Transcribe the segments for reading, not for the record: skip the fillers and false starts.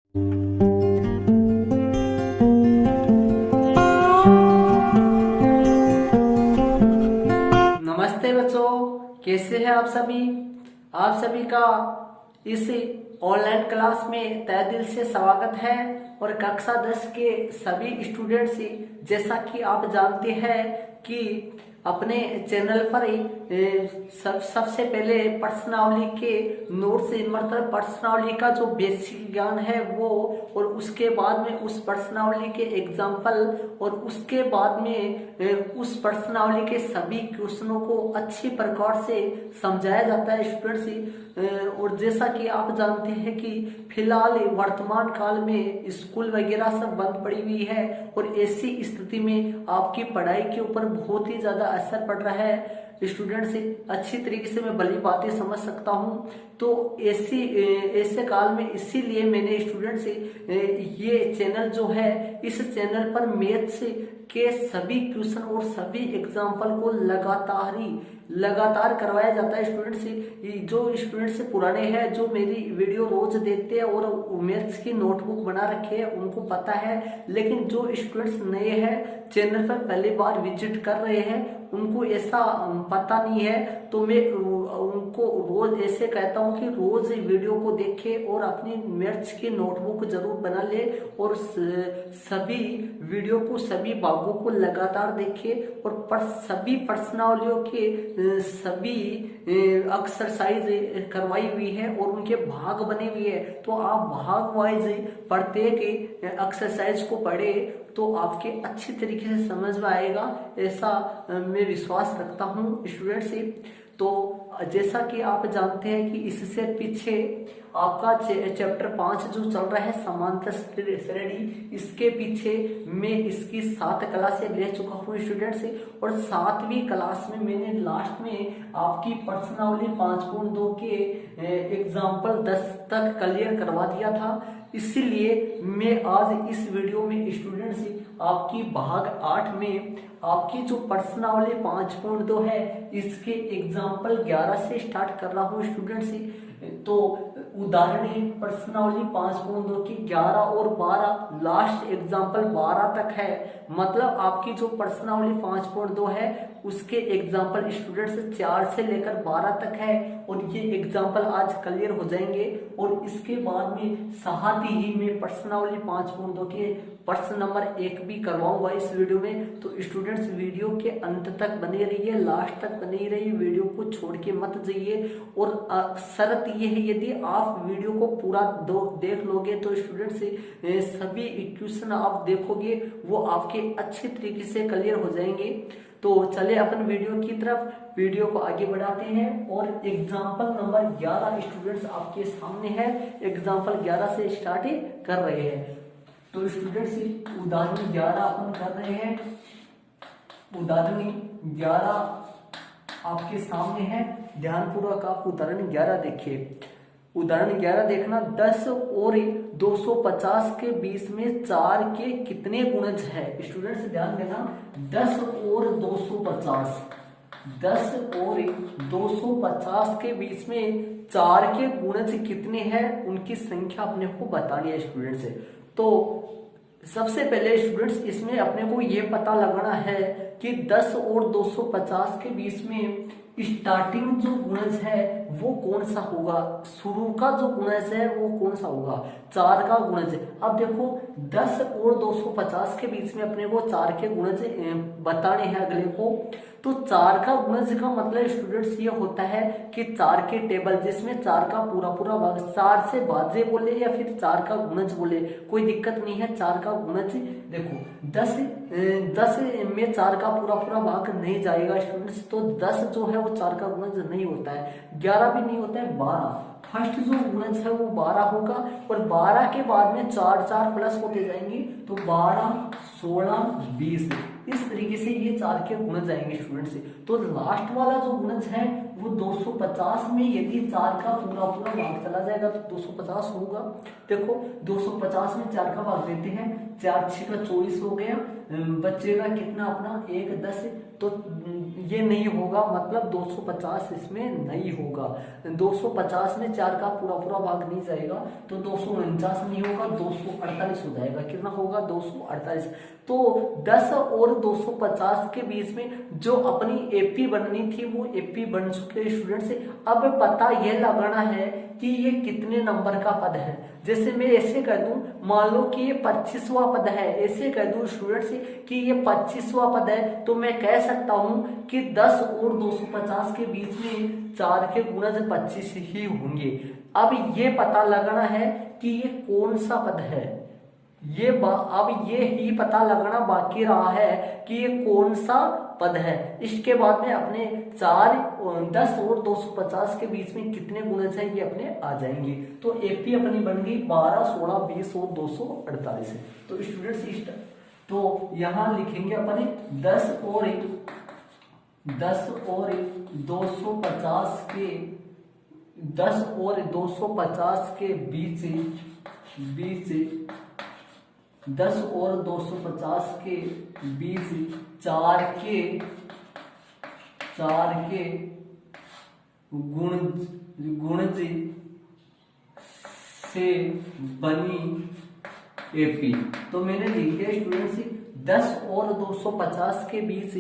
नमस्ते बच्चों, कैसे हैं आप सभी। आप सभी का इस ऑनलाइन क्लास में तहे दिल से स्वागत है। और कक्षा 10 के सभी स्टूडेंट्स, जैसा कि आप जानते हैं कि अपने चैनल पर सबसे पहले प्रश्नावली के नोट्स, मतलब प्रश्नावली का जो बेसिक ज्ञान है वो, और उसके बाद में उस प्रश्नावली के एग्जाम्पल, और उसके बाद में उस प्रश्नावली के सभी क्वेश्चनों को अच्छी प्रकार से समझाया जाता है स्टूडेंट्स। और जैसा कि आप जानते हैं कि फिलहाल वर्तमान काल में स्कूल वगैरह सब बंद पड़ी हुई है, और ऐसी स्थिति में आपकी पढ़ाई के ऊपर बहुत ही ज्यादा असर पड़ रहा है। स्टूडेंट से अच्छी तरीके से मैं भली बातें समझ सकता हूँ। तो ऐसे काल में इसीलिए मैंने स्टूडेंट से ये चैनल जो है, इस चैनल पर मैथ्स के सभी क्वेश्चन और सभी एग्जाम्पल को लगातार करवाया जाता है स्टूडेंट से। जो स्टूडेंट से पुराने हैं, जो मेरी वीडियो रोज देखते हैं और मैथ्स की नोटबुक बना रखे है, उनको पता है। लेकिन जो स्टूडेंट्स नए हैं, चैनल पर पहली बार विजिट कर रहे हैं, उनको ऐसा पता नहीं है। तो मैं उनको रोज ऐसे कहता हूँ कि रोज वीडियो को देखे और अपनी मैथ्स की नोटबुक जरूर बना ले, और सभी वीडियो को, सभी भागों को लगातार देखे, और सभी प्रश्नावलियों के सभी एक्सरसाइज करवाई हुई है और उनके भाग बने हुए है। तो आप भाग वाइज प्रत्येक एक्सरसाइज को पढ़े तो आपके अच्छी तरीके से समझ में आएगा, ऐसा मैं विश्वास रखता हूँ स्टूडेंट से। तो जैसा कि आप जानते हैं कि इससे पीछे आपका चैप्टर 5 जो चल रहा है समांतर श्रेणी, इसके पीछे मैं इसकी 7 क्लासें ले चुका हूँ स्टूडेंट से। और 7वीं क्लास में मैंने लास्ट में आपकी प्रश्नावली 5.2 के एग्जाम्पल 10 तक क्लियर करवा दिया था। इसीलिए मैं आज इस वीडियो में स्टूडेंट्स आपकी भाग 8 में आपकी जो प्रश्नावली 5.2 है, इसके एग्जाम्पल 11 से स्टार्ट कर रहा हूँ स्टूडेंट्स। तो उदाहरण प्रश्नावली 5.2 की 11 और 12, लास्ट एग्जाम्पल 12 तक है। मतलब आपकी जो प्रश्नावली 5.2 है उसके एग्जाम्पल स्टूडेंट्स 4 से लेकर 12 तक है, और ये एग्जाम्पल आज क्लियर हो जाएंगे। और इसके बाद में साथ ही में प्रश्नावली 5.2 के प्रश्न नंबर 1 भी करवाऊंगा इस वीडियो में। तो स्टूडेंट्स वीडियो के अंत तक बने रहिए, लास्ट तक बने रहिए, वीडियो को छोड़ के मत जाइए। और शर्त ये है, यदि आप वीडियो को पूरा देख लोगे तो स्टूडेंट्स सभी क्वेश्चन आप देखोगे वो आपके अच्छे तरीके से क्लियर हो जाएंगे। तो चले अपन वीडियो की तरफ, वीडियो को आगे बढ़ाते हैं। और एग्जाम्पल नंबर 11 स्टूडेंट्स आपके सामने है। एग्जाम्पल 11 से स्टार्ट कर रहे हैं। तो स्टूडेंट्स उदाहरण 11 अपन कर रहे हैं। उदाहरण 11 आपके सामने है, ध्यानपूर्वक आप उदाहरण 11 देखिए। उदाहरण 11 देखना, 10 और 250 के बीच में 4 के कितने गुणज है। स्टूडेंट्स ध्यान देना, 10 और 250, 10 और 250 के बीच में 4 के गुणज कितने हैं, उनकी संख्या अपने को बतानी है स्टूडेंट्स। तो सबसे पहले स्टूडेंट्स इसमें अपने को ये पता लगाना है कि 10 और 250 के बीच में स्टार्टिंग जो गुणज है वो कौन सा होगा, शुरू का जो गुणज है वो कौन सा होगा, 4 का गुणज। अब देखो 10 और 250 के बीच में अपने को 4 के गुणज बताने हैं अगले को। तो 4 का गुणज का मतलब स्टूडेंट्स ये होता है कि 4 के टेबल, जिसमें 4 का पूरा पूरा भाग, 4 से भाज्य बोले या फिर 4 का गुणज बोले, कोई दिक्कत नहीं है। 4 का गुणज देखो, 10 में 4 का पूरा पूरा भाग नहीं जाएगा स्टूडेंट्स। तो 10 जो है वो 4 का गुणज नहीं होता है, 11 भी नहीं होता है, 12 फर्स्ट जो गुणज है वो 12 होगा। और 12 के बाद में 4 4 प्लस होते जाएंगे, तो 12 16 20, इस तरीके से ये 4 के गुणज आएंगे स्टूडेंट्स। तो लास्ट वाला जो गुणज है वो 250 में यदि 4 का पूरा पूरा भाग चला जाएगा तो 250 होगा। देखो 250 में 4 का भाग देते हैं, 4 6 का 24 हो गया, बचेगा कितना अपना 1 10। तो ये नहीं होगा, मतलब 250 इसमें नहीं होगा। 250 में 4 का पूरा पूरा भाग नहीं जाएगा, तो 249 नहीं होगा, 248 हो जाएगा। कितना होगा? 248। तो 10 और 250 के बीच में जो अपनी एपी बननी थी वो एपी बन चुके हैं स्टूडेंट से। अब पता यह लगाना है कि ये कितने नंबर का पद है। जैसे मैं ऐसे कह दूं, मान लो कि ये 25वां पद है, ऐसे कह दूं स्टूडेंट से कि ये 25वां पद है, तो मैं कह सकता हूं कि 10 और 250 के बीच में 4 के गुणज 25 ही होंगे। अब ये पता लगाना है कि ये कौन सा पद है। अब ये ही पता लगना बाकी रहा है कि ये कौन सा पद है। इसके बाद में अपने 10 और 250 के बीच में कितने गुणज है ये अपने आ जाएंगे। तो एपी अपनी बन गई 12, 16, 20 और 248 है। तो स्टूडेंट्स तो यहां लिखेंगे अपने 10 और 250 के 10 और 250 के बीच 10 और 250 के बीच 4 के गुणज से बनी एपी। तो मैंने लिखे स्टूडेंट्स 10 और 250 के बीच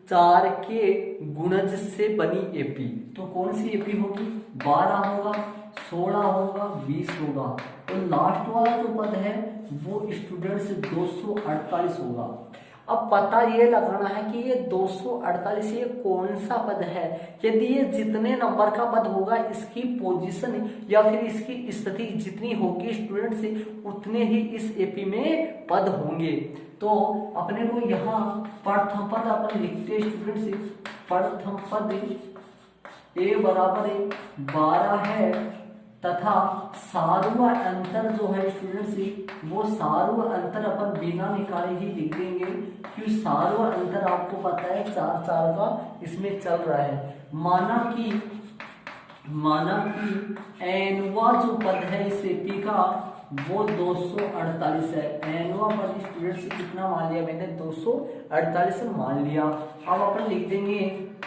4 के गुणज से बनी एपी। तो कौन सी एपी होगी? 12 होगा, 16 होगा, 20 होगा। तो लास्ट वाला जो पद है वो स्टूडेंट्स 248 होगा। अब पता ये लगाना है कि ये 248 ये कौन सा पद है। यदि ये जितने नंबर का पद होगा इसकी पोजीशन या फिर इसकी स्थिति जितनी होगी स्टूडेंट्स उतने ही इस एपी में पद होंगे। तो अपने को यहाँ प्रथम पद अपन लिखते स्टूडेंट्स, प्रथम पद ए बराबर 12 है तथा सार्व अंतर जो है स्टूडेंट्स वो सार्व अंतर अपन बिना निकाले ही लिख देंगे, क्योंकि सार्व अंतर आपको पता है 4 का इसमें चल रहा है। माना कि एनवा जो पद है इस एपी का वो 248 है। एनवा पद स्टूडेंट्स कितना मान लिया मैंने? 248 मान लिया। अब अपन लिख देंगे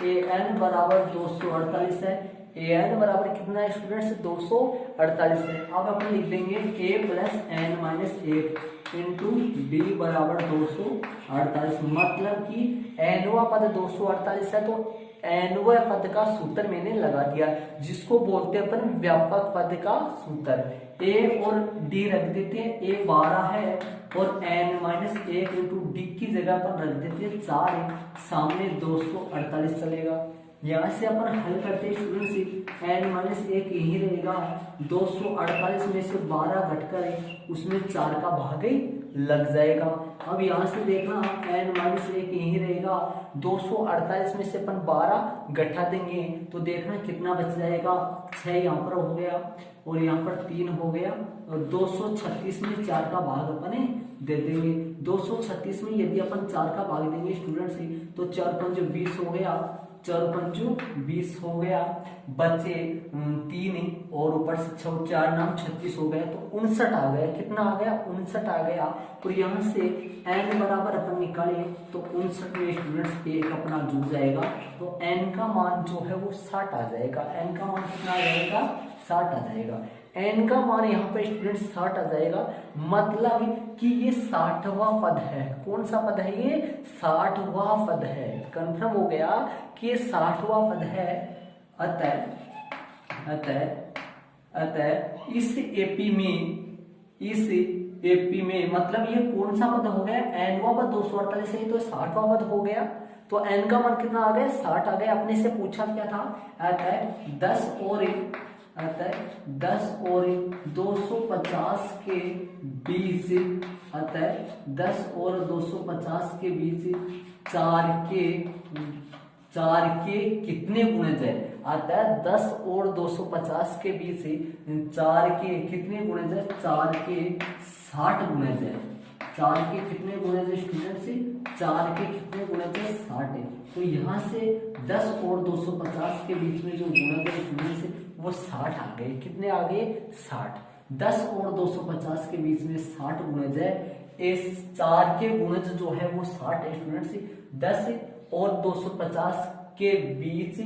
ए एन बराबर 248 है। ए एन बराबर कितना है स्टूडेंट्स? 248 है। अब अपन लिख देंगे a plus n minus 1 into d बराबर 248। मतलब कि एनवा पद 248 है, तो एनवा पद का सूत्र मैंने लगा दिया, जिसको बोलते हैं अपन व्यापक पद का सूत्र। ए और डी रख देते हैं, ए 12 है और एन माइनस 1 इंटू डी की जगह पर रख देते हैं 4, सामने 248 चलेगा। यहाँ से अपन हल करते हैं स्टूडेंट्स, एन माइनस 1 यही रहेगा, 248 में से 12 घटकर उसमें 4 का भाग लग जाएगा। अब यहाँ से देखना एन माइनस 1 यही रहेगा, 248 में से अपन 12 घटा देंगे तो देखना कितना बच जाएगा। 6 यहाँ पर हो गया और यहाँ पर 3 हो गया और 236 में 4 का भाग अपने दे देंगे। 236 में यदि अपन 4 का भाग देंगे स्टूडेंट्स तो 4 पंच 20 हो गया, 4 पंचू 20 हो गया, बचे 3 और ऊपर से 4 नाम 36 हो गया, तो 59 आ गया। कितना आ गया? 59 आ गया। और यहाँ से n बराबर अपन निकाले तो 59 में स्टूडेंट्स एक अपना जुड़ जाएगा, तो n का मान जो है वो 60 आ जाएगा। n का मान कितना आ जाएगा? 60 आ जाएगा। n का मान यहाँ पर स्टूडेंट 60 आ जाएगा, मतलब कि ये 60वां पद है। कौन सा पद है ये? 60वां पद है। कंफर्म हो गया कि ये 60वां पद है। अतः इस एपी में मतलब ये कौन सा पद हो गया? एनवा पद 248 है तो 60वां पद हो गया। तो एन का मान कितना आ गया? 60 आ गया। अपने से पूछा क्या था? अतः 10 और 250 के बीच 4 के कितने गुणज है? अतः 10 और 250 के बीच 4 के कितने गुणज है? 4 के 60 गुणज है। 4 के कितने गुणज है स्टूडेंट्स? 4 के कितने गुणज है? 60 है। तो यहाँ से 10 और 250 के बीच में जो गुणज है स्टूडेंट्स वो 60 आ गए। कितने आ गए? 60। 10 और 250 के बीच में 60 गुणज है। इस 4 के गुणज जो है वो 60 है स्टूडेंट्स। 10 और 250 के बीच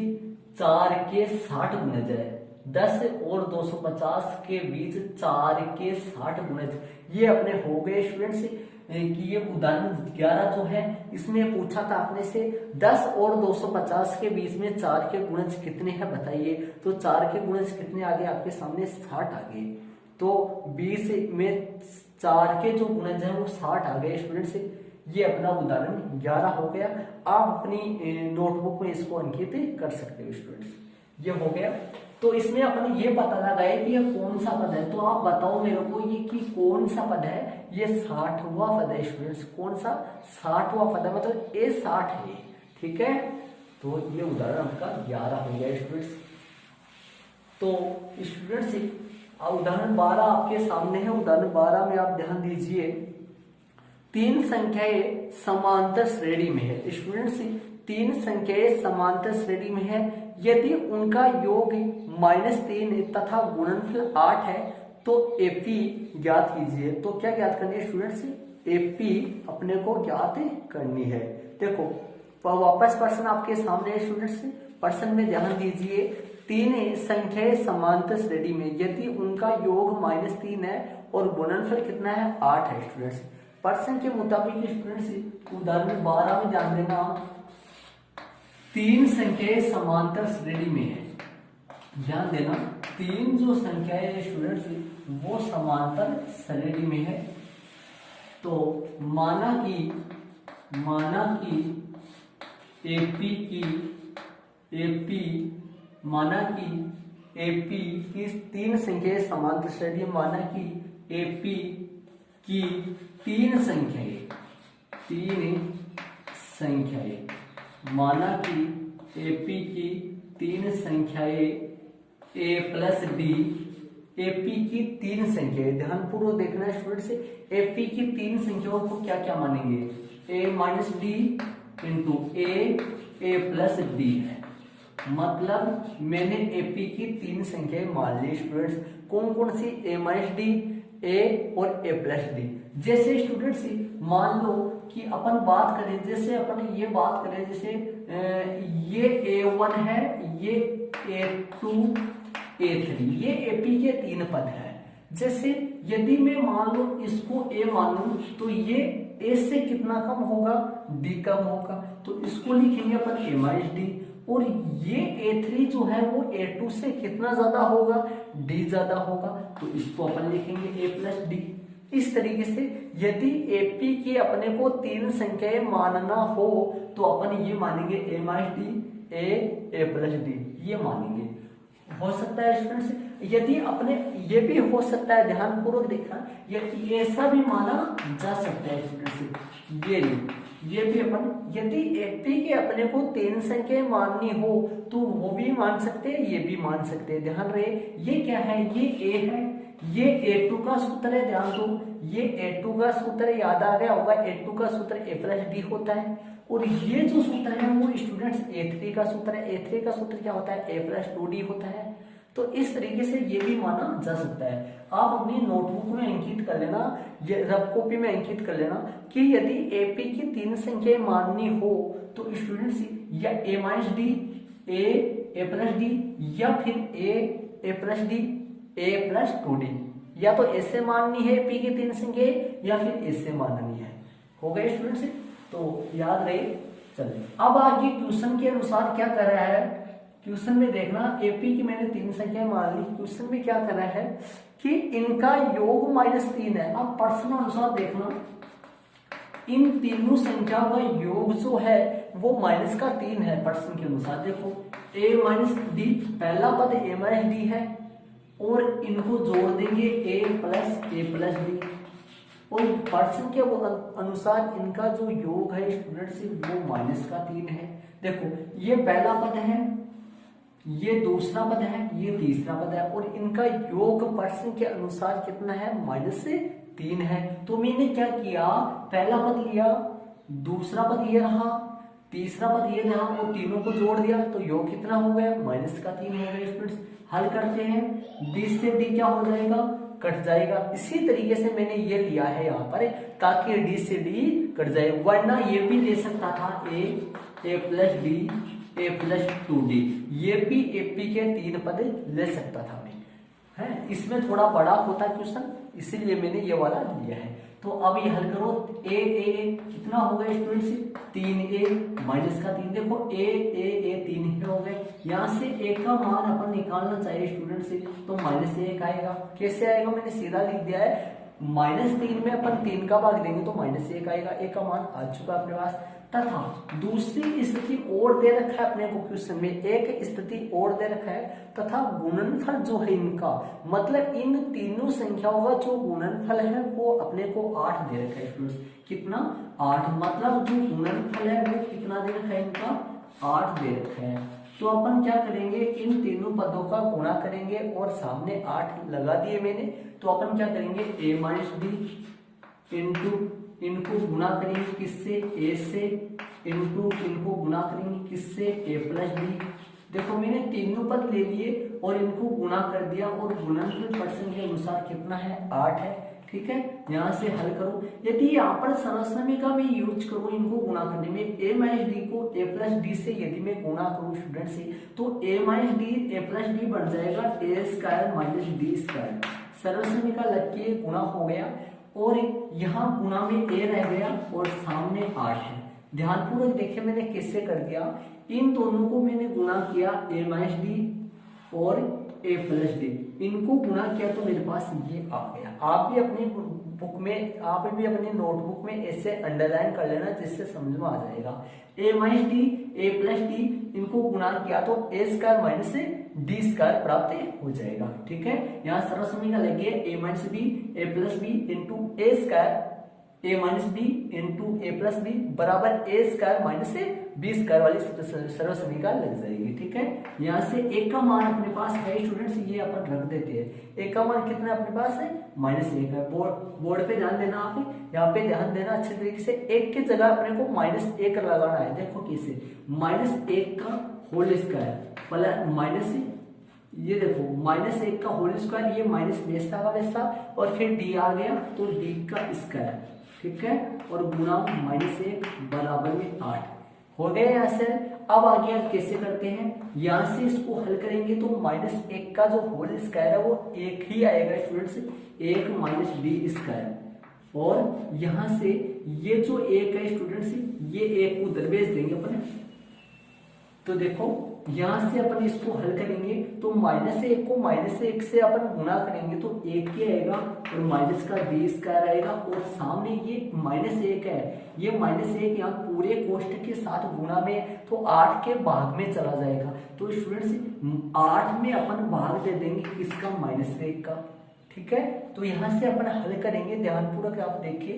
4 के 60 गुणज है। 10 और 250 के बीच 4 के 60 गुणज, ये अपने हो गए स्टूडेंट्स कि ये उदाहरण 11 जो है इसमें पूछा था आपने से 10 और 250 के बीच में 4 के गुणज कितने हैं बताइए। तो 4 के गुणज कितने आ गए आपके सामने 60 आ गए। तो 20 में 4 के जो गुणज है वो 60 आ गए स्टूडेंट्स। ये अपना उदाहरण 11 हो गया। आप अपनी नोटबुक में इसको अंकित कर सकते हो स्टूडेंट्स। ये हो गया। तो इसमें अपन ये पता लगाए कि ये कौन सा पद है। तो आप बताओ मेरे को ये कि कौन सा पद है। ये 60वां पद है स्टूडेंट्स। कौन सा 60वां पद है, मतलब ये 60 है। ठीक है, तो ये उदाहरण आपका 11 हो गया स्टूडेंट्स। तो स्टूडेंट्स उदाहरण 12 आपके सामने है। उदाहरण 12 में आप ध्यान दीजिए, 3 संख्याएं समांतर श्रेणी में है। स्टूडेंट्स 3 संख्याएं समांतर श्रेणी में है, यदि उनका योग -3 तथा गुणनफल 8 है तो एपी ज्ञात कीजिए। तो क्या ज्ञात करनी है स्टूडेंट्स, एपी अपने को ज्ञात करनी है। देखो वापस प्रश्न आपके सामने है स्टूडेंट्स। प्रश्न में ध्यान दीजिए, 3 संख्याएं समांतर श्रेणी में यदि उनका योग -3 है और गुणनफल कितना है 8 है स्टूडेंट्स। प्रश्न के मुताबिक स्टूडेंट्स उदाहरण 12 में ध्यान देना, 3 संख्याएं समांतर श्रेणी में है। ध्यान देना 3 जो संख्याएं है स्टूडेंट्स वो समांतर श्रेणी में है। तो माना कि एपी की 3 संख्याएं समांतर श्रेणी, माना कि एपी की 3 संख्याएं, माना कि एपी की 3 संख्याएं a प्लस डी, एपी की 3 संख्याएं, ध्यानपूर्वक देखना स्टूडेंट्स। एपी की 3 संख्याओं को क्या क्या मानेंगे, a minus d into a plus D है। मतलब मैंने एपी की 3 संख्याएं मान ली स्टूडेंट्स। कौन कौन सी, a माइनस डी, ए और ए प्लस डी। जैसे स्टूडेंट्स मान लो कि अपन बात करें, जैसे अपन ये बात करें, जैसे ये A1 है, ये A2, A3, ये एपी के 3 पद है। जैसे यदि मैं मान लो इसको A मानूं तो ये A से कितना कम होगा, D कम होगा, तो इसको लिखेंगे अपन A माइनस डी। और ये A3 जो है वो A2 से कितना ज्यादा होगा, D ज्यादा होगा, तो इसको अपन लिखेंगे A प्लस डी। इस तरीके से यदि एपी की अपने को 3 संख्याएं मानना हो तो अपन ये मानेंगे A minus D, a plus d, ये मानेंगे। हो सकता है स्टूडेंट्स, यदि अपने ये भी हो सकता है, ध्यानपूर्वक देखना, ये ऐसा भी माना जा सकता है स्टूडेंट्स। ये भी अपन यदि एपी के अपने को 3 संख्याएं माननी हो तो वो भी मान सकते हैं, ये भी मान सकते हैं। ध्यान रहे ये क्या है, ये ए है, ये A2 का सूत्र है। ध्यान दो, ये A2 का सूत्र याद आ गया होगा, A2 का सूत्र A प्लस डी होता है। और ये जो सूत्र है वो स्टूडेंट्स A3 का सूत्र है। A3 का सूत्र क्या होता है, A प्लस 2D होता है। तो इस तरीके से ये भी माना जा सकता है। आप अपनी नोटबुक में अंकित कर लेना, ये रफ कॉपी में अंकित कर लेना कि यदि एपी की 3 संख्याएं माननी हो तो स्टूडेंट्स या A minus D, a plus D, या फिर ए plus d, a plus 2D, या तो ऐसे माननी है पी की 3 संख्याएं या फिर ऐसे माननी है। हो गए स्टूडेंट्स, तो याद रहे। चलिए अब आगे क्वेश्चन के अनुसार क्या कर रहा है, क्वेश्चन में देखना एपी की मैंने 3 संख्याएं मान ली। क्वेश्चन में क्या कर रहा है कि इनका योग -3 है। अब प्रश्न अनुसार देखना, इन तीनों संख्या का योग जो है वो -3 है। प्रश्न के अनुसार देखो a माइनस डी, पहला पद a माइनस डी है और इनको जोड़ देंगे a प्लस डी, और प्रश्न के अनुसार इनका जो योग है स्टूडेंट्स वो -3 है। देखो ये पहला पद है, ये दूसरा पद है, ये तीसरा पद है, और इनका योग प्रश्न के अनुसार कितना है, -3 है। तो मैंने क्या किया, पहला पद लिया, दूसरा पद ये रहा, तीसरा पद ये रहा, और तीनों को जोड़ दिया तो योग कितना हो गया, -3 हो गया स्टूडेंट्स। हल करते हैं, d से d क्या हो जाएगा, कट जाएगा। इसी तरीके से मैंने ये लिया है यहाँ पर ताकि डी से डी कट जाए, वरना ये भी ले सकता था a plus d a plus 2d, ये भी एपी के 3 पद ले सकता था मैं, है इसमें थोड़ा बड़ा होता क्वेश्चन, इसीलिए मैंने ये वाला लिया है। तो अब ये हल करो, ए कितना हो गया स्टूडेंट्स 3a माइनस का 3, देखो ए 3 हो गए। यहाँ से ए का मान अपन निकालना चाहिए स्टूडेंट्स, तो -1 आएगा। कैसे आएगा, मैंने सीधा लिख दिया है, -3 में अपन 3 का भाग देंगे तो -1 आएगा। ए का मान आ चुका अपने पास। तथा दूसरी स्थिति और दे रखा है अपने को क्वेश्चन में, एक स्थिति और दे रखा है, तथा गुणनफल जो है इनका, मतलब इन तीनों संख्याओं का जो गुणनफल है वो अपने को 8 दे रखा है स्टूडेंट्स। कितना 8, मतलब जो गुणनफल है वो कितना दे रखा है इनका 8 दे रखा है। तो अपन क्या करेंगे, इन तीनों पदों का गुणा करेंगे और सामने 8 लगा दिए मैंने। तो अपन क्या करेंगे, a माइनस डी इंटू इनको गुणा करेंगे किससे, a से, इंटू इनको गुणा करेंगे किससे, a प्लस डी। देखो मैंने तीनों पद ले लिए और इनको गुणा कर दिया, और गुणनफल परसेंट के अनुसार कितना है 8 है। ठीक है, यहाँ से हल करो। यदि यहाँ पर सरलसमी का मैं यूज करूँ इनको गुणा करने में, a माइनस डी को a प्लस डी से यदि मैं गुणा करूँ स्टूडेंट से, तो a minus D a plus D बन जाएगा a square minus D square. सरलसमी का लग के गुणा हो गया, और यहाँ गुणा में a रह गया और सामने 8 है। ध्यानपूर्वक देखिए मैंने कैसे कर दिया, इन दोनों को मैंने गुणा किया a माइनस डी और a प्लस डी, इनको गुणा किया तो मेरे पास ये आ गया। आप भी अपनी बुक में, आप भी अपनी नोटबुक में ऐसे अंडरलाइन कर लेना जिससे समझ में आ जाएगा। a minus D a plus D, इनको गुणा किया तो a square minus D square प्राप्त हो जाएगा। ठीक है, यहाँ सरलसमी का लगे a minus b a plus b into a square, a minus b into a plus b बराबर a square minus b square वाली सर्वसमी का लग जाएगी। ठीक है, यहाँ से एक का मान अपने पास है स्टूडेंट्स, ये अपन रख देते हैं। एक का मान कितना अपने पास है -1 है। बोर्ड पे ध्यान देना, आप यहाँ पे ध्यान देना अच्छे तरीके से। एक की जगह अपने को -1 लगाना है। देखो कैसे, -1 का होल स्क्वायर प्लस माइनस, ये देखो -1 का होल स्क्वायर, ये माइनस वैसा का वैसा, और फिर डी आ गया तो डी का स्क्वायर। ठीक है, और गुणा -1 बराबर में 8 हो गया यहाँ से। अब आगे आप कैसे करते हैं, यहाँ से इसको हल करेंगे तो -1 का जो होल स्क्वायर है वो 1 ही आएगा स्टूडेंट्स, 1 माइनस डी स्क्वायर। और यहाँ से ये जो 1 है स्टूडेंट्स, ये 1 उधर भेज देंगे अपने। तो देखो यहाँ से अपन इसको हल करेंगे तो -1 को -1 से अपन गुणा करेंगे तो 1 ही आएगा, और माइनस का डी स्क्वायर आएगा, और सामने ये -1 है, ये -1 यहाँ पूरे कोष्ठक के साथ गुणा में तो 8 के भाग में चला जाएगा। तो स्टूडेंट्स 8 में अपन भाग दे देंगे इसका -1 का। ठीक है, तो यहाँ से अपन हल करेंगे, ध्यानपूर्वक आप देखिए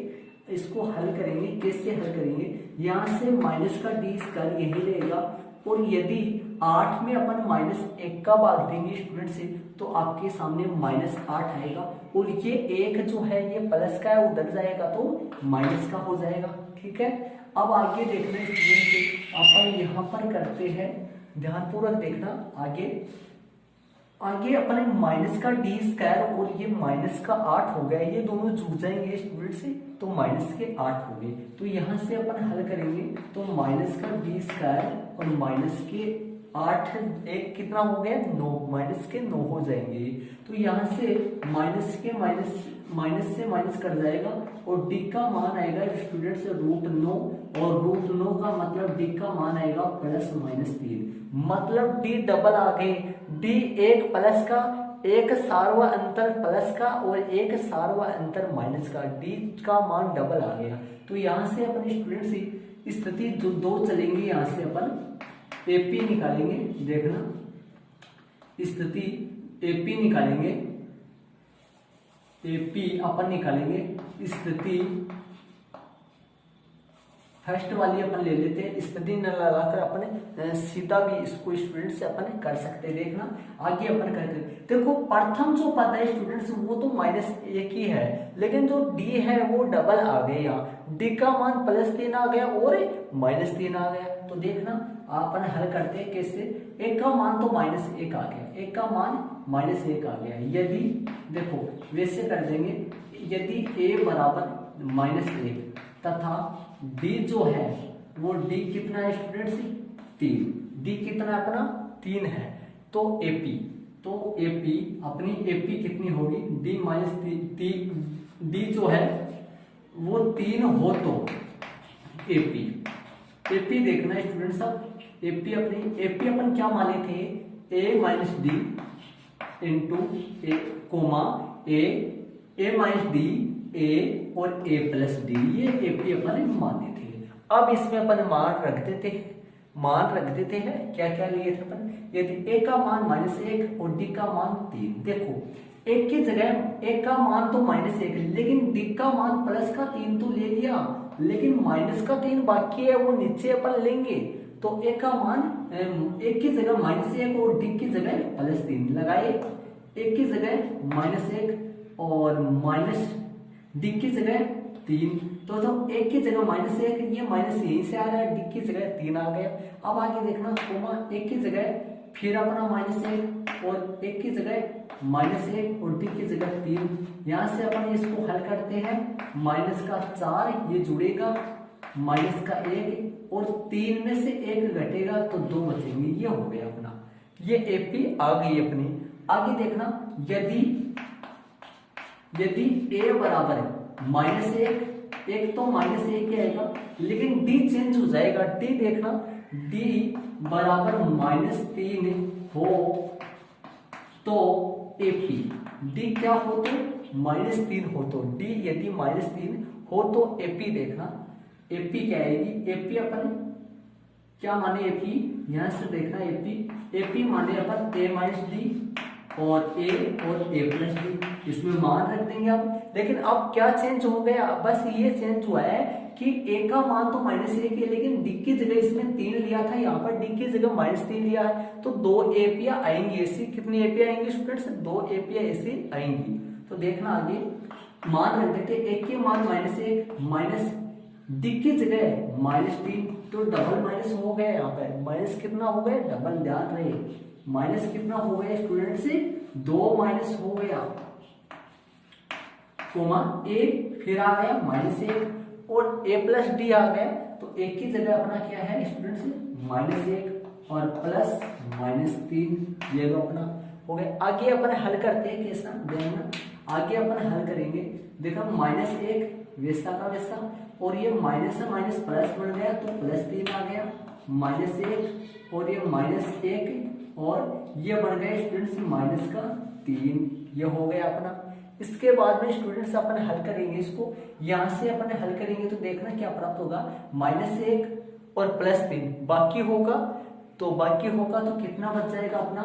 इसको हल करेंगे। कैसे हल करेंगे, यहाँ से माइनस का डी स्क्वायर यही रहेगा, और यदि 8 में अपन -1 का भाग देंगे स्टूडेंट से तो आपके सामने -8 आएगा, और ये 1 जो है ये प्लस का है, उधर जाएगा तो माइनस का हो जाएगा। ठीक है, अब आगे देखना स्टूडेंट, अपन यहाँ पर करते हैं, ध्यानपूर्वक देखना। आगे अपने माइनस का डी स्क्वायर और ये माइनस का 8 हो गया, ये दोनों जुड़ जाएंगे स्टूडेंट से तो माइनस के 8 हो गए। तो यहाँ से अपन हल करेंगे तो माइनस का डी स्क्वायर और माइनस के 8, एक कितना हो गया 9, माइनस के 9 हो जाएंगे। तो यहाँ से माइनस से माइनस कर जाएगा, और डी का मान आएगा स्टूडेंट से √9, और √9 का मतलब डी का मान आएगा +-3, मतलब डी डबल आ गए। डी एक प्लस का, एक सार्व अंतर प्लस का और एक सार्व अंतर माइनस का, डी का मान डबल आ गया। तो यहाँ से अपन स्टूडेंट से स्थिति जो 2 चलेंगी, यहाँ से अपन एपी निकालेंगे। देखना स्थिति एपी निकालेंगे, एपी अपन निकालेंगे स्थिति फर्स्ट वाली अपन ले लेते हैं। स्थिति न लगाकर अपन सीधा भी इसको स्टूडेंट से अपन कर सकते हैं। देखना आगे अपन करते हैं। देखो प्रथम जो पद है स्टूडेंट्स वो तो -1 ही है, लेकिन जो डी है वो डबल आ गया। यहाँ डी का मान +3 आ गया और -3 आ गया। तो देखना अपन हल करते हैं कैसे। एक का मान तो -1 आ गया, एक का मान -1 आ गया। यदि देखो वैसे कर देंगे, यदि a बराबर -1 तथा d जो है वो d कितना है स्टूडेंट्स 3, d कितना अपना 3 है, तो AP अपनी AP कितनी होगी d माइनस d जो है वो 3 हो तो AP देखना है स्टूडेंट साहब। AP अपन क्या माने थे a minus d into a comma a minus D a और a प्लस डी, ये AP अपन माने थे। अब इसमें अपन मान रख देते हैं क्या क्या लिए थे अपन, यदि a का मान -1 और d का मान 3, देखो एक की जगह a का मान तो -1 लेकिन d का मान प्लस का 3 तो ले लिया, लेकिन माइनस का 3 बाकी है वो नीचे अपन लेंगे, तो a का मान एक की जगह -1 और d की जगह +3 लगाए, एक की जगह -1 और d की जगह 3, तो एक की जगह -1 ये माइनस यहीं से आ रहा है, d की जगह 3 आ गया। अब आगे देखना कोमा एक की जगह फिर अपना -1 और एक की जगह -1 और d की जगह 3, यहाँ से अपन इसको हल करते हैं, -4 ये जुड़ेगा, -1 और 3 में से 1 घटेगा तो 2 बचेंगे, ये हो गया अपना, ये AP आ गई अपनी। आगे देखना यदि a बराबर है -1, एक तो -1 ही आएगा, लेकिन d चेंज हो जाएगा, d देखना d बराबर -3 हो तो AP, d क्या हो तो -3 हो तो d यदि -3 हो तो AP देखना, AP क्या आएगी, AP अपन क्या माने AP, यहां से देखना AP माने अपन a माइनस डी और a प्लस डी, इसमें मान रख देंगे अब। लेकिन अब क्या चेंज हो गया, बस ये चेंज हुआ है कि a का मान तो -1 है, लेकिन d की जगह इसमें 3 लिया था, यहाँ पर d की जगह -3 लिया है, तो 2 AP आएंगी ऐसी, कितनी AP आएंगी स्टूडेंट्स 2 AP ऐसी आएंगी। तो देखना आगे मान रख देते, a के मान -1 माइनस d की जगह -3, तो डबल माइनस हो गया, यहाँ पर माइनस कितना हो गया, डबल ध्यान रहे, माइनस कितना हो गया स्टूडेंट से 2 माइनस हो गया, कोमा a फिर आ गया -1 और a प्लस डी आ गया, तो a की जगह अपना क्या है स्टूडेंट्स -1 और प्लस -3, ये तो अपना हो गया। आगे अपन हल करते हैं कैसा देखना, आगे अपन हल करेंगे, देखो -1 वैसा का वैसा, और ये माइनस से माइनस प्लस बन गया तो +3 आ गया, -1 और ये -1 और ये बन गया स्टूडेंट्स -3, ये हो गया अपना। इसके बाद में स्टूडेंट्स अपन हल करेंगे इसको, यहाँ से अपन हल करेंगे तो देखना क्या प्राप्त होगा, -1 और +3 बाकी होगा, तो कितना बच जाएगा अपना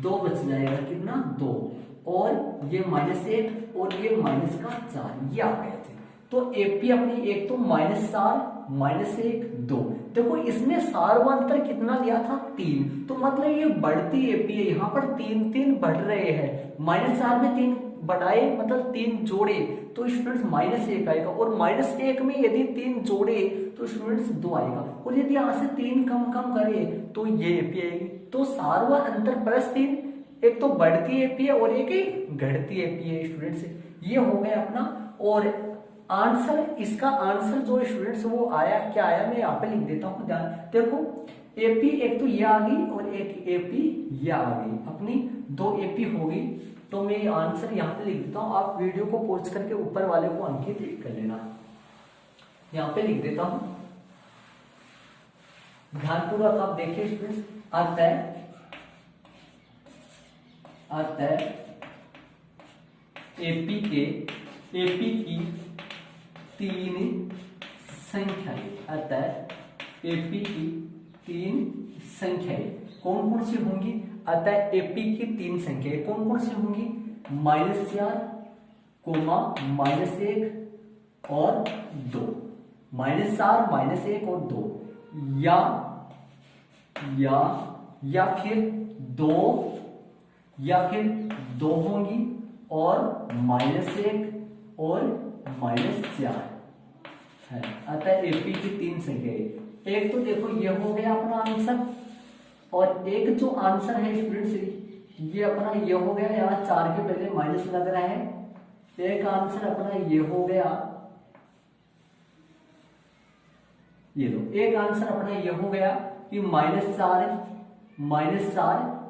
2 बच जाएगा, कितना 2, और ये -1 और ये -4 ये आ गए थे। तो AP अपनी एक तो -4 -1 2, देखो इसमें सार्वंतर कितना लिया था 3, तो मतलब ये बढ़ती AP है, यहाँ पर 3 बढ़ रहे हैं, -4 में 3 बढ़ाए मतलब 3 जोड़े तो स्टूडेंट्स -1 आएगा, और -1 में यदि 3 जोड़े तो स्टूडेंट्स 2 आएगा, और यदि यहाँ से 3 कम करे तो ये AP आएगी। तो सार्वंतर +3, एक तो बढ़ती AP है और एक घटती AP है स्टूडेंट्स, ये हो गया अपना। और आंसर, इसका आंसर जो स्टूडेंट्स वो आया, क्या आया मैं यहाँ पे लिख देता हूँ, ध्यान देखो AP एक तो ये आ गई और एक AP ये आ गई, अपनी 2 AP हो गई। तो मैं आंसर यहाँ पे लिख देता हूँ, आप वीडियो को पॉज करके ऊपर वाले को अंकित कर लेना, यहाँ पे लिख देता हूँ, ध्यानपूर्वक आप देखिए स्टूडेंट्स। अतः AP की 3 संख्याएं, अतः AP की 3 संख्याएं कौन कौन सी होंगी, अतः AP की 3 संख्याएं कौन कौन सी होंगी, -4, -1 और 2, -4 -1 और 2, या फिर 2 होंगी और -1 और -4 है। अतः AP की 3 संख्याएं, एक तो देखो ये हो गया अपना आंसर, और एक जो आंसर है स्टूडेंट्स ये अपना ये हो गया, यहाँ 4 के पहले माइनस लग रहा है। एक आंसर अपना ये हो गया, ये लो एक आंसर अपना ये हो गया कि -4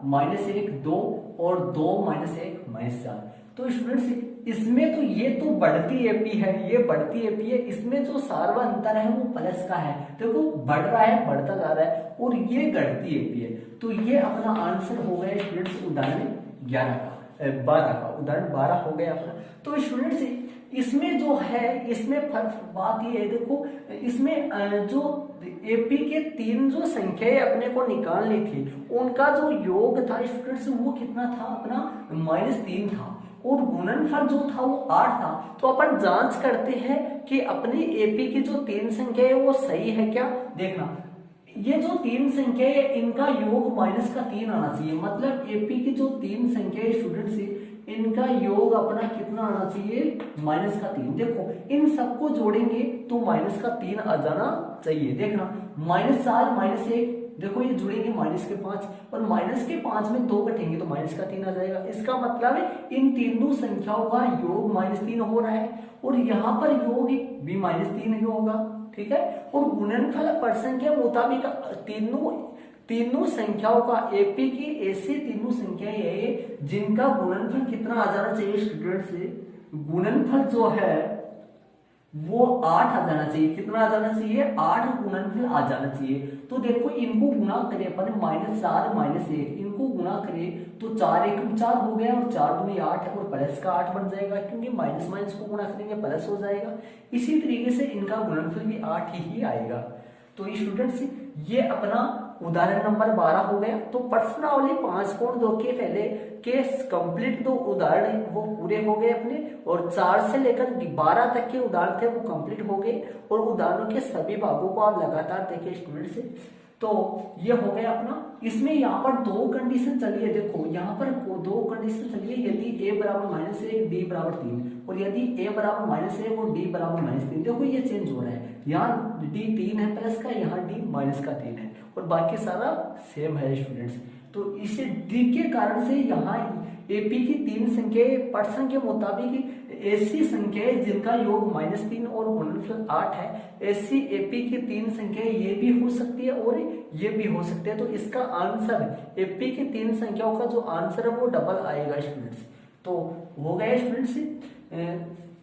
-1 2 और 2 -1 -4। तो स्टूडेंट्स इसमें तो ये तो बढ़ती एपी है, ये बढ़ती एपी है, इसमें जो सार्व अंतर है वो प्लस का है। देखो बढ़ रहा है, बढ़ता जा रहा है, और ये घटती एपी है। तो ये अपना आंसर हो गया स्टूडेंट्स उदाहरण 12 का उदाहरण 12 हो गया अपना। तो स्टूडेंट्स इसमें जो है, इसमें बात ये है, देखो इसमें जो एपी के 3 जो संख्याएं अपने को निकालनी थी, उनका जो योग था स्टूडेंट्स वो कितना था अपना -3 था, और गुणनफल जो था वो 8 था। तो अपन जांच करते हैं कि अपनी एपी की जो 3 संख्या है वो सही है क्या। देखना ये जो 3 संख्या है इनका योग -3 आना चाहिए, मतलब एपी की जो 3 संख्या है स्टूडेंट्स इनका योग अपना कितना आना चाहिए -3। देखो इन सबको जोड़ेंगे तो -3 आ जाना चाहिए। देखना -4 -1, देखो ये जुड़ेंगे -5, और -5 में 2 कटेंगे तो -3 आ जाएगा। इसका मतलब है इन तीनों संख्याओं का योग -3 हो रहा है, और यहाँ पर योग भी -3 ही होगा, ठीक है। और गुणनफल परसेंट के मुताबिक तीनों संख्याओं का एपी की ऐसी तीनों संख्याएं है जिनका गुणनफल कितना आ जाना चाहिए स्टूडेंट से, गुणनफल जो है वो 8 आ जाना चाहिए। कितना आ जाना चाहिए, 8 गुणनफल आ जाना चाहिए। तो देखो इनको गुणा करें अपन -4 -1, इनको गुणा करें तो 4 × 4 हो गया, और 4 दूनी 8 और प्लस का 8 बन जाएगा, क्योंकि माइनस माइनस को गुणा करेंगे प्लस हो जाएगा। इसी तरीके से इनका गुणनफल भी 8 ही आएगा। तो स्टूडेंट्स ये अपना उदाहरण नंबर 12 हो गया। तो प्रश्नावली 5.2 के पहले के कंप्लीट 2 उदाहरण वो पूरे हो गए अपने, और 4 से लेकर 12 तक के उदाहरण थे वो कंप्लीट हो गए, और उदाहरणों के सभी भागों को आप लगातार देखिए स्टूडेंट से। तो ये हो गया अपना। इसमें यहाँ पर 2 कंडीशन चलिए, देखो यहाँ पर 2 कंडीशन चलिए, यदि a बराबर -1 d बराबर 3, और यदि a बराबर -1 और d बराबर -3, देखो ये चेंज हो रहा है, यहाँ d 3 है प्लस का, यहाँ d -3 है, और बाकी सारा सेम है स्टूडेंट्स। तो इसे d के कारण से यहाँ एपी की 3 संख्याएं प्रश्न के मुताबिक ऐसी संख्याएं जिनका योग -3 और गुणनफल 8 है, ऐसी एपी की 3 संख्याएं ये भी हो सकती है और ये भी हो सकती है। तो इसका आंसर एपी की 3 संख्याओं का जो आंसर है वो डबल आएगा स्टूडेंट्स। तो हो गया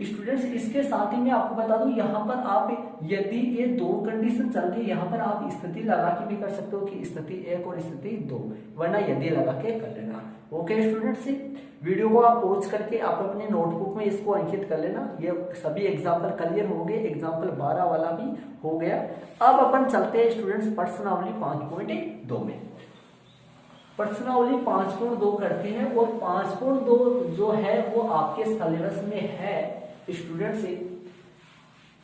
स्टूडेंट्स इसके साथ ही मैं आपको बता दूं, यहाँ पर आप यदि ये 2 कंडीशन चल रही है, यहाँ पर आप स्थिति लगा के भी कर सकते हो कि स्थिति 1 और स्थिति 2, वरना यदि लगा के कर लेना। ओके स्टूडेंट्स, वीडियो को आप पॉज करके आप अपने नोटबुक में इसको अंकित कर लेना। ये सभी एग्जाम्पल क्लियर हो गए, एग्जाम्पल 12 वाला भी हो गया। अब अपन चलते हैं स्टूडेंट्स प्रश्नावली 5.2 में। प्रश्नावली 5.2 करते हैं, और 5.2 जो है वो आपके सिलेबस में है स्टूडेंट से।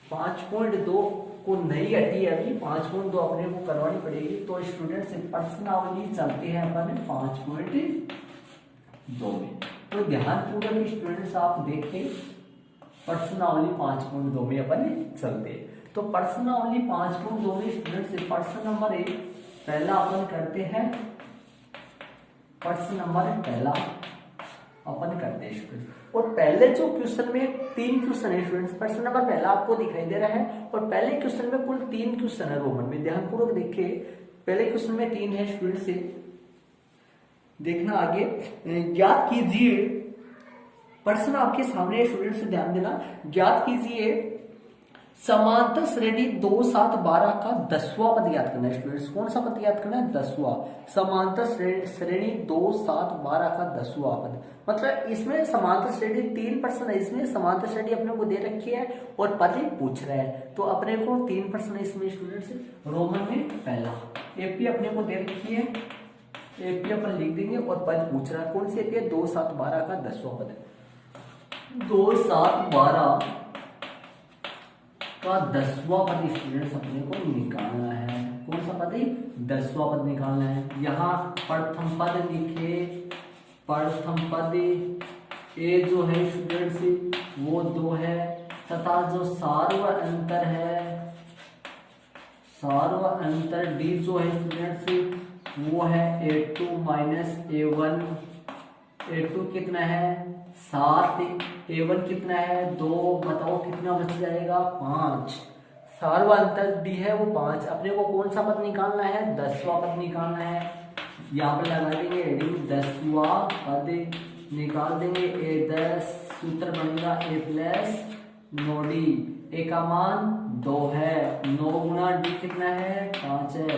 5.2 को नहीं हटी है अभी, 5.2 अपने को करवानी पड़ेगी। तो स्टूडेंट से प्रश्नावली चलते हैं अपन 5.2 में। तो ध्यानपूर्वक स्टूडेंट्स आप देखें, प्रश्नावली 5.2 में अपन चलते हैं। तो प्रश्नावली 5.2 में स्टूडेंट से प्रश्न नंबर 1 पहला अपन करते हैं, प्रश्न नंबर पहला अपन करते हैं स्टूडेंट्स। और पहले जो क्वेश्चन में 3 क्वेश्चन है स्टूडेंट्स, प्रश्न नंबर पहला आपको दिखाई दे रहा है, और पहले क्वेश्चन में कुल 3 क्वेश्चन है रोमन में। ध्यानपूर्वक देखिए, पहले क्वेश्चन में 3 है स्टूडेंट से। देखना आगे, ज्ञात कीजिए, प्रश्न आपके सामने स्टूडेंट से ध्यान देना। ज्ञात कीजिए समांतर श्रेणी 2 7 12 का 10वां पद ज्ञात करना है स्टूडेंट्स। कौन सा पद ज्ञात करना है, 10वां। समांतर श्रेणी 2 7 12 का 10वां पद, मतलब इसमें समांतर श्रेणी 3 प्रश्न है, इसमें समांतर श्रेणी अपने को दे रखी है और पद ही पूछ रहा है। तो अपने को 3 प्रश्न है इसमें स्टूडेंट्स। रोमन में पहला एपी अपने को दे रखी है, एपी अपन लिख देंगे, और पद पूछ रहा है कौन सी एपी है, 2 7 12 का 10वां पद है। 2 7 12 का 10वां पद स्टूडेंट्स अपने को निकालना है। कौन सा पद है, 10वां पद निकालना है। यहाँ प्रथम पद लिखे, प्रथम पद ए जो है स्टूडेंट्स वो 2 है, तथा जो सार्व अंतर है, सार्व अंतर डी जो है स्टूडेंट्स वो है A2 - A1 A2 कितना है 7, A1 कितना है 2, बताओ कितना बच जाएगा 5। सार्वा अंतर डी है वो 5। अपने को कौन सा पद निकालना है 10वां पद निकालना है। यहाँ पर लगा देंगे हेडिंग 10वां पद निकाल देंगे। A10 सूत्र बनेगा A प्लस 9D। ए का मान 2 है, 9 गुना डी कितना है 5 है,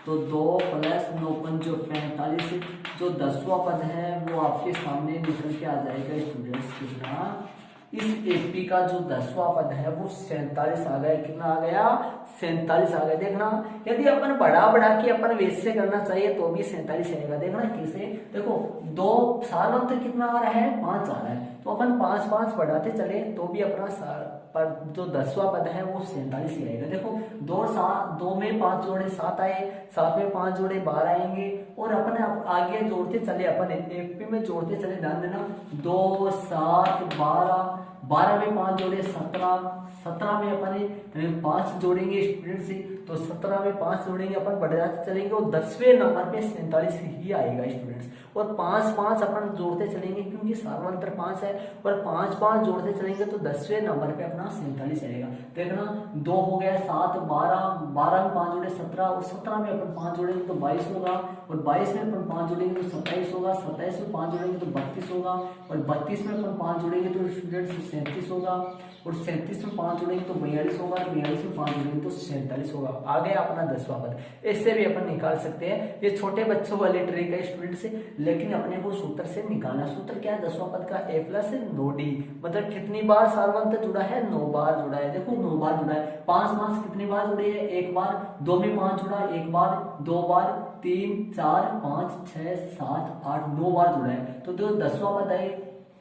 तो 2 प्लस 9 पंचो 45। जो 10वां पद है वो आपके सामने निकल के आ जाएगा स्टूडेंट्स कितना। इस एपी का जो 10वां पद है वो 47 आ गया। कितना आ गया 47 आ गया। देखना यदि अपन बढ़ा के अपन वैसे करना चाहिए तो भी 47 आएगा। देखना कैसे, देखो 2 सार्वंत्र कितना आ रहा है 5 आ रहा है, तो अपन 5 बढ़ाते चले तो भी अपना पर जो 10वां पद है वो 47 ही आएगा। देखो 2 में 5 जोड़े 7 आए, 7 में 5 जोड़े 12 आएंगे, और अपन आगे जोड़ते चले, अपन एपी में जोड़ते चले। ध्यान देना 2 7 12, 12 में 5 जोड़े 17, 17 में अपन 5 जोड़ेंगे स्टूडेंट से, तो 17 में 5 जोड़ेंगे अपन बढ़ाते चलेंगे, और 10वें नंबर पे 47 ही आएगा स्टूडेंट्स। और 5 अपन जोड़ते चलेंगे क्योंकि सार्वंत्र 5 है, और 5 जोड़ते चलेंगे तो 10वें नंबर पे अपना 47 आएगा। देखना 2 हो गया 7 12, 12 में 5 जोड़े 17, और 17 में अपन 5 जोड़ेंगे तो 22 होगा, और 22 में अपन 5 जोड़ेंगे तो 27 होगा, 27 में 5 जोड़ेंगे तो 32 होगा, और 32 में अपन 5 जोड़ेंगे तो स्टूडेंट्स 37 होगा, और 37 में 5 जोड़ेंगे तो 42 होगा, 42 में 5 जोड़ेंगे तो 47 होगा। आ गया अपना 10वां पद। इससे भी अपन निकाल सकते हैं, ये छोटे बच्चों वाले ट्रिक है स्टूडेंट से, लेकिन अपने को सूत्र से निकालना। सूत्र क्या है 10वां पद का A प्लस 9D, मतलब कितनी बार सार्वंत्र जुड़ा है 9 बार जुड़ा है। देखो 9 बार जुड़ा है। 5 कितनी बार जुड़े हैं 1 बार, 2 में 5 जुड़ा 1 बार, 2 बार, 3 4 5 6 7 8 9 बार जुड़ा है। तो जो 10वां पद है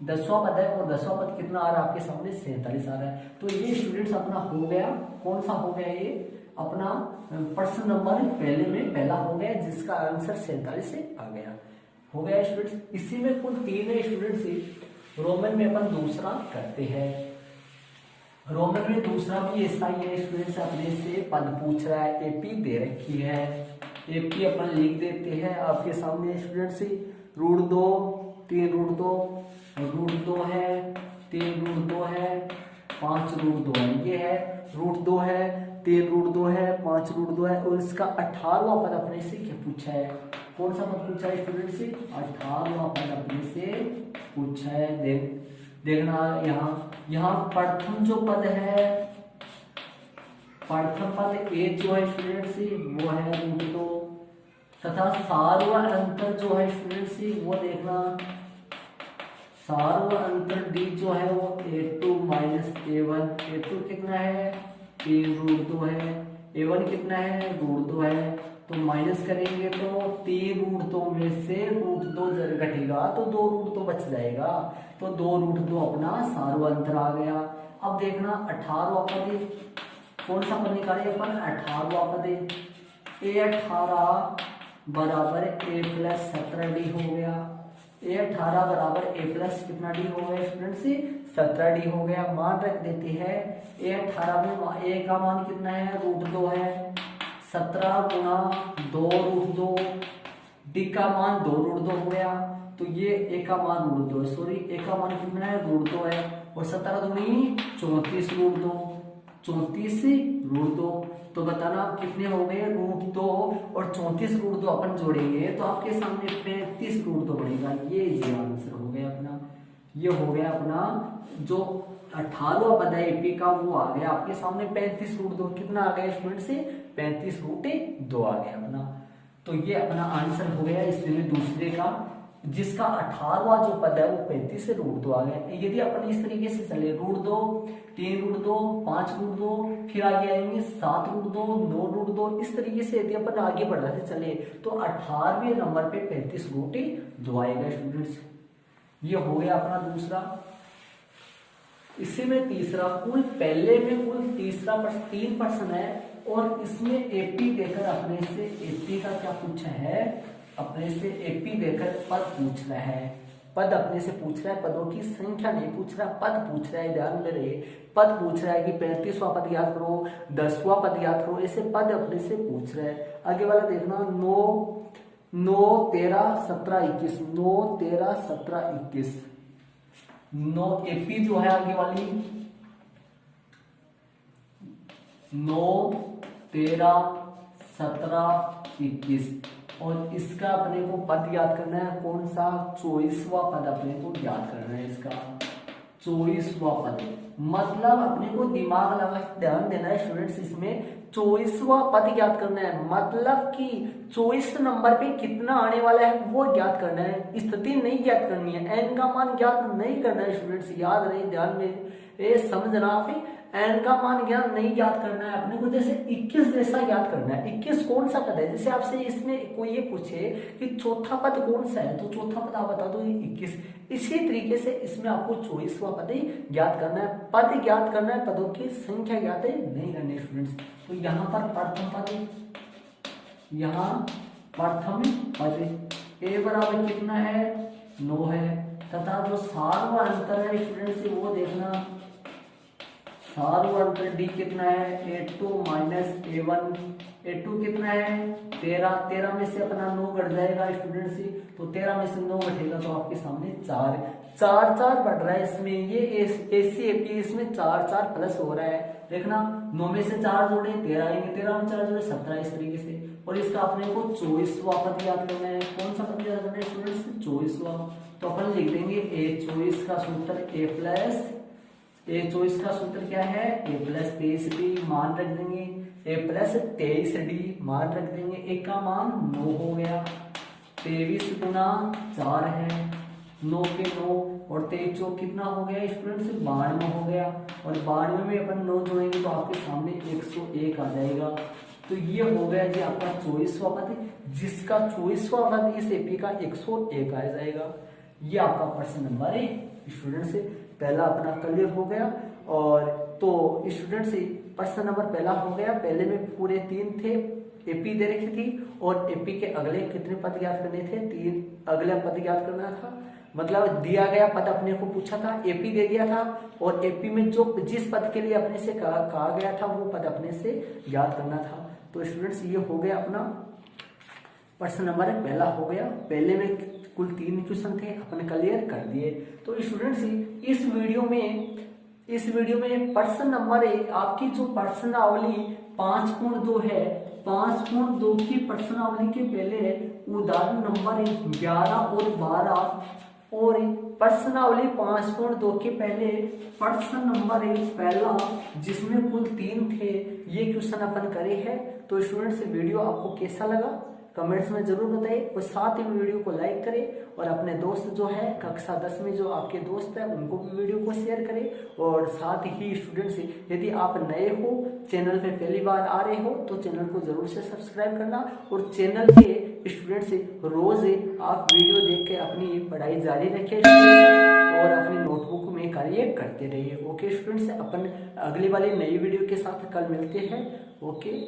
10वां पद है, और 10वां पद कितना आ रहा है आपके सामने 47 आ रहा है। तो ये स्टूडेंट्स अपना हो गया, कौन सा हो गया ये अपना प्रश्न नंबर पहले में पहला हो गया, जिसका आंसर 47 से आ गया। हो गया स्टूडेंट्स। इसी में कुल 3 है स्टूडेंट्स। रोमन में अपन दूसरा करते हैं। रोमन में दूसरा भी ऐसा ही है स्टूडेंट्स, अपने से पद पूछ रहा है, एपी दे रखी है, एपी अपन लिख देते हैं आपके सामने स्टूडेंट्स। √2 3 √2 √2 है, 3 √2 है, 5 √2 है, ये है √2 है, 3 √2 है, 5 √2 है, और इसका 18वां पद अपने से क्या पूछा है, कौन सा पद पूछा है स्टूडेंट से 18वां पद अपने से पूछा है। देखना यहाँ प्रथम जो पद है, प्रथम पद ए जो है स्टूडेंट से वो है √2, तथा सार्व अंतर जो है स्टूडेंट से वो देखना, सार्व अंतर डी जो है वो A2 माइनस A1। A2 कितना है 3 √2 है, A1 कितना है √2 है, तो माइनस करेंगे तो 3 √2 में से √2 घटेगा तो 2 √2 बच जाएगा, तो 2 √2 अपना सार्व अंतर आ गया। अब देखना 18वां पद, कौन सा पद निकाले अपन 18वां पद, A18 बराबर A प्लस 17D हो गया। A18 बराबर A प्लस कितना डी हो गया स्टूडेंट से 17D हो गया। मान रख देते हैं A18 में A का मान कितना है √2 है, 17 गुना 2 √2, डी का मान 2 √2 हो गया, तो ये A का मान √2 है, सॉरी A का मान कितना है √2 है, और 17 दूनी 34 √2, 34 √2, तो बताना आप कितने हो गए √2 और 34 √2 अपन जोड़ेंगे तो आपके सामने 35 √2 बनेगा। ये आंसर हो गया अपना, ये हो गया अपना जो 18वां पद है एपी का वो आ गया आपके सामने 35 √2। कितना आ गया स्टूडेंट से 35 √2 आ गया अपना। तो ये अपना आंसर हो गया इसमें दूसरे का, जिसका 18वां जो पद है वो 35 से √2 आ गया। यदि अपन इस तरीके से चले √2 3 √2 5 √2 फिर आगे आएंगे 7 √2 9 √2, इस तरीके से यदि अपन आगे बढ़ाते चले तो 18वें नंबर पे 35 √2 आएगा स्टूडेंट्स। ये हो गया अपना दूसरा। इसी में तीसरा, कुल पहले में कुल तीसरा 3 प्रश्न है, और इसमें एपी देकर अपने से एपी का क्या पूछा है, अपने से एपी देकर पद पूछ रहा है। पद अपने से पूछ रहा है, पदों की संख्या नहीं पूछ रहा, पद पूछ रहा है। ध्यान में रहे, पद पूछ रहा है कि 35वां पद याद करो, 10वां पद याद करो, ऐसे पद अपने से पूछ रहा है। आगे वाला देखना 9 9 13 17 21, 9 13 17 21, 9 एपी जो है आगे वाली 9 13 17 21, और इसका अपने को पद याद करना है कौन सा, 24वां पद अपने को याद करना है, इसका 24वां पद। मतलब अपने को दिमाग लगा ध्यान देना है स्टूडेंट्स, इसमें 24वां पद याद करना है, मतलब कि 24 नंबर पे कितना आने वाला है वो याद करना है, स्थिति नहीं याद करनी है, एन का मान याद नहीं करना है स्टूडेंट्स, याद रहे ध्यान में ये समझना आप, एन का मान ज्ञान नहीं याद करना है अपने को, जैसे 21 जैसा याद करना है। 21 कौन सा पद है, जैसे आपसे इसमें कोई ये पूछे कि चौथा पद कौन सा है, तो चौथा पद आप बता दो ये 21। इसी तरीके से इसमें आपको 24वां पद याद करना है, पद याद करना है, पदों की संख्या याद नहीं करनी है स्टूडेंट्स। तो यहाँ पर प्रथम पद, यहाँ प्रथम पद ए बराबर कितना है 9 है, तथा जो सार्वत्रिक अंतर है स्टूडेंट्स वो देखना, सार्वत्रिक डी कितना है a2 माइनस a1, a2 कितना है 13, 13 में से अपना 9 घट जाएगा स्टूडेंट्स, तो 13 में से 9 घटेगा तो आपके सामने 4 4 4 बढ़ रहा है इसमें, ये एसी एपी इसमें 4 4 प्लस हो रहा है, देखना 9 में से 4 जोड़े 13 आएंगे, 13 में 4 जोड़े 17, इस तरीके से। और इसका अपने को 24वां पद याद करना है, कौन सा पद याद करना है स्टूडेंट्स 24वां, तो अपन लिख देंगे a24 का सूत्र a24 का सूत्र क्या है a प्लस 23d, मान रख देंगे a प्लस 23d, मान रख देंगे, एक का मान 9 हो गया, 23 गुना 4 है 9 के 9, और 23 चौक कितना हो गया स्टूडेंट्स 92 हो गया, और 92 में अपन 9 जोड़ेंगे तो आपके सामने 101 आ जाएगा। तो ये हो गया जी आपका 24वां पद, जिसका 24वां पद इस एपी का 101 आ जाएगा। ये आपका प्रश्न नंबर है स्टूडेंट से पहला अपना क्लियर हो गया। और तो स्टूडेंट से प्रश्न नंबर पहला हो गया, पहले में पूरे 3 थे, एपी दे रखी थी और एपी के अगले कितने पद याद करने थे, 3 अगला पद याद करना था, मतलब दिया गया पद अपने को पूछा था, एपी दे दिया था, और एपी में जो जिस पद के लिए अपने से कहा गया था वो पद अपने से याद करना था। तो स्टूडेंट्स ये हो गया अपना प्रश्न नंबर पहला हो गया, पहले में कुल 3 क्वेश्चन थे अपन क्लियर कर दिए। तो स्टूडेंट्स इस वीडियो में प्रश्न नंबर आपकी जो प्रश्नावली 5.2 है, 5.2 की प्रश्नावली के पहले उदाहरण नंबर 11 और 12 और प्रश्नावली 5.2 के पहले प्रश्न नंबर पहला जिसमें कुल 3 थे ये क्वेश्चन अपन करे हैं। तो स्टूडेंट्स वीडियो आपको कैसा लगा कमेंट्स में जरूर बताइए, और साथ ही वीडियो को लाइक करें और अपने दोस्त जो है कक्षा 10 में जो आपके दोस्त है उनको भी वीडियो को शेयर करें। और साथ ही स्टूडेंट्स यदि आप नए हो चैनल पे पहली बार आ रहे हो तो चैनल को जरूर से सब्सक्राइब करना, और चैनल के स्टूडेंट्स रोज आप वीडियो देख के अपनी पढ़ाई जारी रखें और अपनी नोटबुक में कार्य करते रहिए। ओके स्टूडेंट्स, अपन अगली वाली नई वीडियो के साथ कल मिलते हैं। ओके।